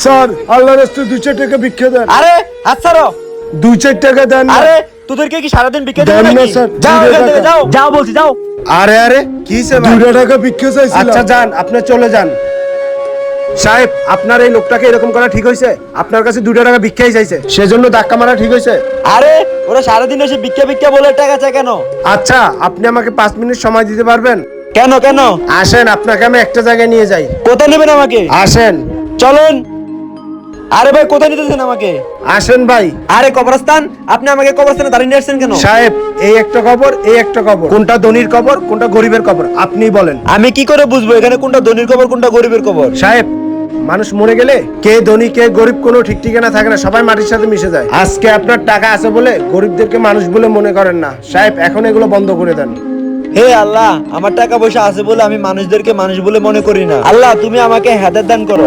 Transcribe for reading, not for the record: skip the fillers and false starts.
Sir আল্লাহর রাস্তায় 2-4 টাকা ভিক্ষা দেন। আরে হাত ছাড়ো। 2-4 টাকা দেন না। আরে তোদেরকে কি সারাদিন ভিক্ষা দিই দেন না, নাকি? স্যার, যাও 2 এখান থেকে, টাকা। যাও যাও বলছি, যাও। আরে আরে কি হইছে ভাই? 2 টাকা ভিক্ষা চাইছিলাম। আচ্ছা যান, আপনি চলে যান। সাহেব, আপনার এই লোকটাকে এরকম করা ঠিক হয়েছে? আপনার কাছে 2 টাকা ভিক্ষাই চাইছে, সেজন্য ধাক্কা মারা ঠিক হয়েছে? আরে ওরা সারাদিন এসে ভিক্ষা ভিক্ষা বলে টাকা চায় কেন? আচ্ছা, আপনি আমাকে 5 মিনিট সময় দিতে পারবেন? কেন কেন? আসেন, আপনাকে আমি একটা জায়গায় নিয়ে যাই। কোথায় নেবেন আমাকে? আসেন চলেন। আরে ভাই কোথায় নিতেছেন আমাকে? আসেন ভাই। আরে কবরস্থান? আপনি আমাকে কবরস্থানে দাঁড়িয়ে নিয়ে আসছেন কেন? সাহেব, এই একটা কবর, এই একটা কবর, কোনটা ধনীর কবর কোনটা গরিবের কবর আপনিই বলেন। আমি কি করে বুঝবো এখানে কোনটা ধনীর কবর কোনটা গরিবের কবর? সাহেব, মানুষ মরে গেলে কে ধনী কে গরিব কোনো ঠিক ঠিকানা থাকে না, সবাই মাটির সাথে মিশে যায়। আজকে আপনার টাকা আছে বলে গরিবদেরকে মানুষ বলে মনে করেন না। সাহেব, এখন এগুলো বন্ধ করে দেন। হে আল্লাহ, আমার টাকা পয়সা আছে বলে আমি মানুষদেরকে মানুষ বলে মনে করি না। আল্লাহ তুমি আমাকে হেদায়েত দান করো।